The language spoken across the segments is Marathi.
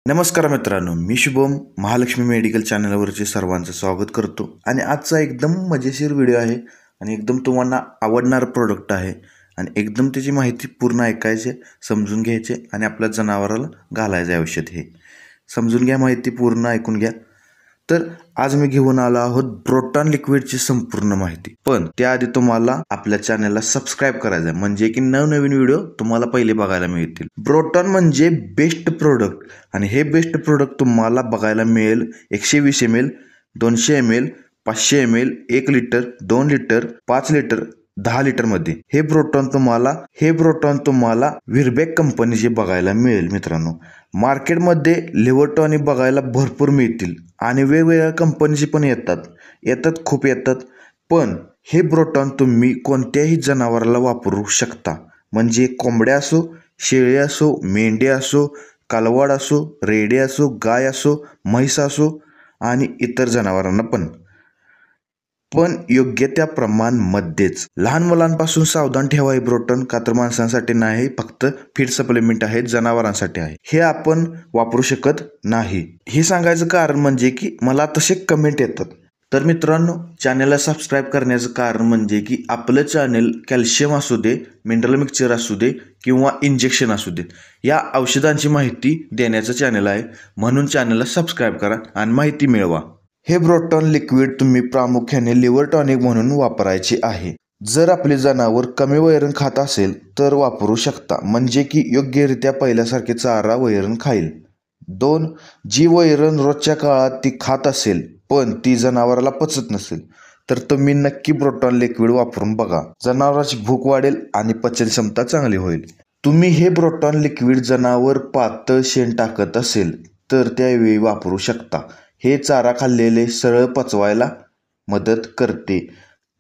नमस्कार मित्रांनो, मी शुभम महालक्ष्मी मेडिकल चॅनलवरचे सर्वांचं स्वागत करतो. आणि आजचा एकदम मजेशीर व्हिडिओ आहे आणि एकदम तुम्हाला आवडणारं प्रोडक्ट आहे आणि एकदम त्याची माहिती पूर्ण ऐकायची, समजून घ्यायचे आणि आपल्या जनावराला घालायचे औषध. हे समजून घ्या, माहिती पूर्ण ऐकून घ्या. तर आज मी घेऊन आलो आहोत ब्रोटॉन लिक्विडची संपूर्ण माहिती. पण त्याआधी तुम्हाला आपल्या चॅनलला सबस्क्राईब करायचं आहे, म्हणजे की नवनवीन व्हिडिओ तुम्हाला पहिले बघायला मिळतील. ब्रोटॉन म्हणजे बेस्ट प्रोडक्ट आणि हे बेस्ट प्रोडक्ट तुम्हाला बघायला मिळेल 120 ml, 200 ml, 500 ml, 1 litre, 2 litre, 5 litre, 10 litre मध्ये हे ब्रोटॉन तुम्हाला विरबॅक कंपनीचे बघायला मिळेल. मित्रांनो, मार्केटमध्ये लिव्हर टॉनिक बघायला भरपूर मिळतील आणि वेगवेगळ्या कंपनीचे पण खूप येतात. पण हे ब्रोटॉन तुम्ही कोणत्याही जनावराला वापरू शकता, म्हणजे कोंबड्या असो, शेळी असो, मेंढी असो, कालवड असो, रेडे असो, गाय असो, म्हैस असो आणि इतर जनावरांना पण योग्य त्या प्रमाणामध्येच. लहान मुलांपासून सावधान ठेवा हे ब्रोटॉन, का तर माणसांसाठी नाही, फक्त फीड सप्लिमेंट आहे, जनावरांसाठी आहे. हे आपण वापरू शकत नाही. हे सांगायचं कारण म्हणजे की मला तसे कमेंट येतात. तर मित्रांनो, चॅनलला सबस्क्राईब करण्याचं कारण म्हणजे की आपलं चॅनल कॅल्शियम असू दे, मिनरल मिक्सचर असू दे किंवा इंजेक्शन असू दे, या औषधांची माहिती देण्याचं चॅनल आहे. म्हणून चॅनलला सबस्क्राईब करा आणि माहिती मिळवा. हे ब्रोटॉन लिक्विड तुम्ही प्रामुख्याने लिव्हर टॉनिक म्हणून वापरायचे आहे. जर आपले जनावर कमी वैरण खात असेल तर वापरू शकता, म्हणजे की योग्यरित्या पहिल्यासारखे चारा वैरण खाईल. 2. जी वैरण रोजच्या काळात ती खात असेल पण ती जनावराला पचत नसेल तर तुम्ही नक्की ब्रोटॉन लिक्विड वापरून बघा. जनावराची भूक वाढेल आणि पचनक्षमता चांगली होईल. तुम्ही हे ब्रोटॉन लिक्विड जनावर पातळ शेण टाकत असेल तर त्यावेळी वापरू शकता. हे चारा खाल्लेले सरळ पचवायला मदत करते,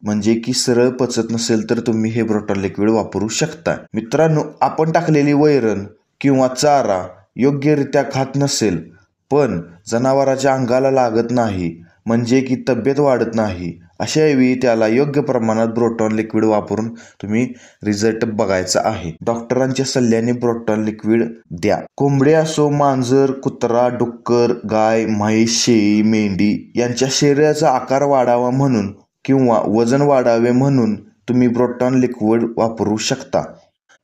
म्हणजे की सरळ पचत नसेल तर तुम्ही हे ब्रोटॉन लिक्विड वापरू शकता. मित्रांनो, आपण टाकलेली वैरण किंवा चारा योग्यरित्या खात नसेल पण जनावराच्या अंगाला लागत नाही, म्हणजे की तब्येत वाढत नाही, अशा वेळी त्याला योग्य प्रमाणात ब्रोटॉन लिक्विड वापरून तुम्ही रिझल्ट बघायचा आहे. डॉक्टरांच्या सल्ल्याने ब्रोटॉन लिक्विड द्या. कोंबडी असो, मांजर, कुत्रा, डुक्कर, गाय, म्हैस, शेळी, मेंढी यांच्या शरीराचा आकार वाढावा म्हणून किंवा वजन वाढावे म्हणून तुम्ही ब्रोटॉन लिक्विड वापरू शकता.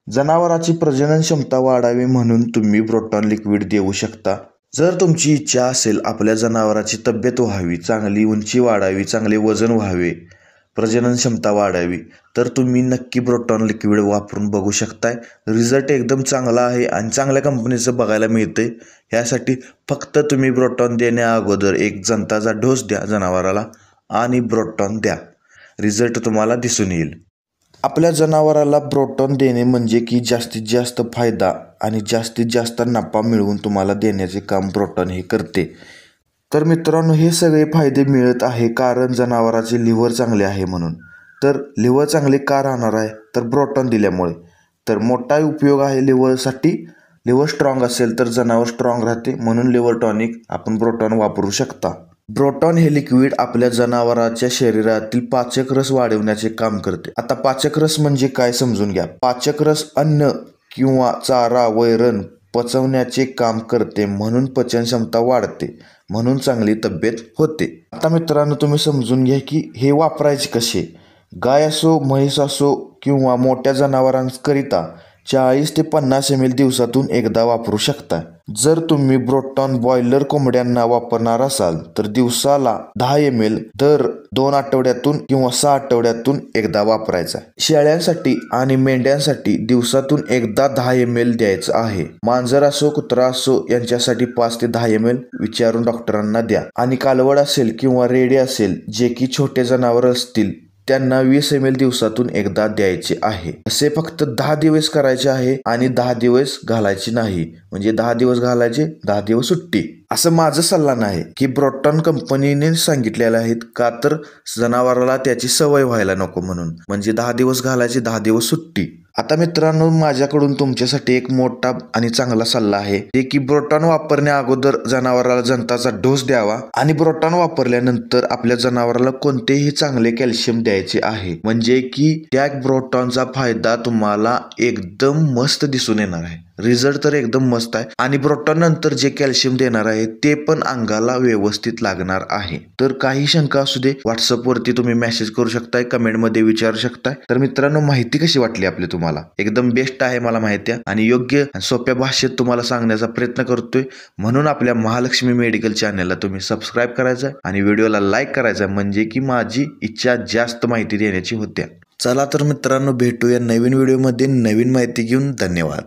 जनावराची प्रजनन क्षमता वाढावी म्हणून तुम्ही ब्रोटॉन लिक्विड देऊ शकता. जर तुमची इच्छा असेल आपल्या जनावराची तब्येत व्हावी, चांगली उंची वाढावी, चांगले वजन व्हावे, प्रजनन क्षमता वाढावी, तर तुम्ही नक्की ब्रोटॉन लिक्विड वापरून बघू शकताय. रिझल्ट एकदम चांगला आहे आणि चांगल्या कंपनीचं बघायला मिळते. यासाठी फक्त तुम्ही ब्रोटॉन देण्या अगोदर एक जंताचा डोस द्या जनावराला आणि ब्रोटॉन द्या. रिझल्ट तुम्हाला दिसून येईल. आपल्या जनावराला ब्रोटॉन देणे म्हणजे की जास्तीत जास्त फायदा आणि जास्तीत जास्त नफा मिळवून तुम्हाला देण्याचे काम ब्रोटॉन हे करते. तर मित्रांनो, हे सगळे फायदे मिळत आहे कारण जनावराचे लिव्हर चांगले आहे म्हणून. तर लिव्हर चांगले का राहणार आहे तर ब्रोटॉन दिल्यामुळे. तर मोठा उपयोग आहे लिव्हरसाठी. लिव्हर स्ट्रॉंग असेल तर जनावर स्ट्रॉंग राहते, म्हणून लिव्हर टॉनिक आपण ब्रोटॉन वापरू शकता. ब्रोटॉन हे लिक्विड आपल्या जनावराच्या शरीरातील पाचक रस वाढवण्याचे काम करते. आता पाचक रस म्हणजे काय समजून घ्या. पाचक रस अन्न किंवा चारा वैरण पचवण्याचे काम करते, म्हणून पचन क्षमता वाढते, म्हणून चांगली तब्येत होते. आता मित्रांनो, तुम्ही समजून घ्या की हे वापरायचे कसे. गाय असो, म्हैस असो किंवा मोठ्या जनावरांकरिता 40 ते 50 ml दिवसातून एकदा वापरू शकता. जर तुम्ही ब्रोटॉन बॉयलर कोंबड्यांना वापरणार असाल तर दिवसाला 10 ml दर 2 आठवड्यातून किंवा 6 आठवड्यातून एकदा वापरायचा. शेळ्यांसाठी आणि मेंढ्यांसाठी दिवसातून एकदा 10 ml द्यायचं आहे. मांजर असो, कुत्रा असो यांच्यासाठी 5 ते 10 ml विचारून डॉक्टरांना द्या. आणि कालवड असेल किंवा रेडे असेल, जे की छोटे जनावर असतील, त्यांना 20 ml दिवसातून एकदा द्यायचे आहे. असे फक्त 10 दिवस करायचे आहे आणि 10 दिवस घालायचे नाही, म्हणजे 10 दिवस घालायचे, 10 दिवस सुट्टी. असं माझं सल्ला नाही की ब्रोटॉन कंपनीने सांगितलेलं आहे, का तर जनावराला त्याची सवय व्हायला नको म्हणून, म्हणजे 10 दिवस घालायचे, 10 दिवस सुट्टी. आता मित्रांनो, माझ्याकडून तुमच्यासाठी एक मोठा आणि चांगला सल्ला आहे, ते की ब्रोटॉन वापरण्या अगोदर जनावराला जंताचा डोस द्यावा आणि ब्रोटॉन वापरल्यानंतर आपल्या जनावराला कोणतेही चांगले कॅल्शियम द्यायचे आहे, म्हणजे की त्या ब्रोटॉनचा फायदा तुम्हाला एकदम मस्त दिसून येणार आहे. रिझल्ट तर एकदम मस्त आहे आणि प्रोटॉन नंतर जे कॅल्शियम देणार आहे ते पण अंगाला व्यवस्थित लागणार आहे. तर काही शंका असू दे, व्हॉट्सअपवरती तुम्ही मेसेज करू शकताय, कमेंटमध्ये विचारू शकताय. तर मित्रांनो, माहिती कशी वाटली आपली तुम्हाला? एकदम बेस्ट आहे मला माहिती आहे आणि योग्य सोप्या भाषेत तुम्हाला सांगण्याचा प्रयत्न करतोय. म्हणून आपल्या महालक्ष्मी मेडिकल चॅनलला तुम्ही सबस्क्राईब करायचं आणि व्हिडिओला लाईक करायचा, म्हणजे की माझी इच्छा जास्त माहिती देण्याची होत्या. चला तर मित्रांनो, भेटूया नवीन व्हिडिओमध्ये नवीन माहिती घेऊन. धन्यवाद.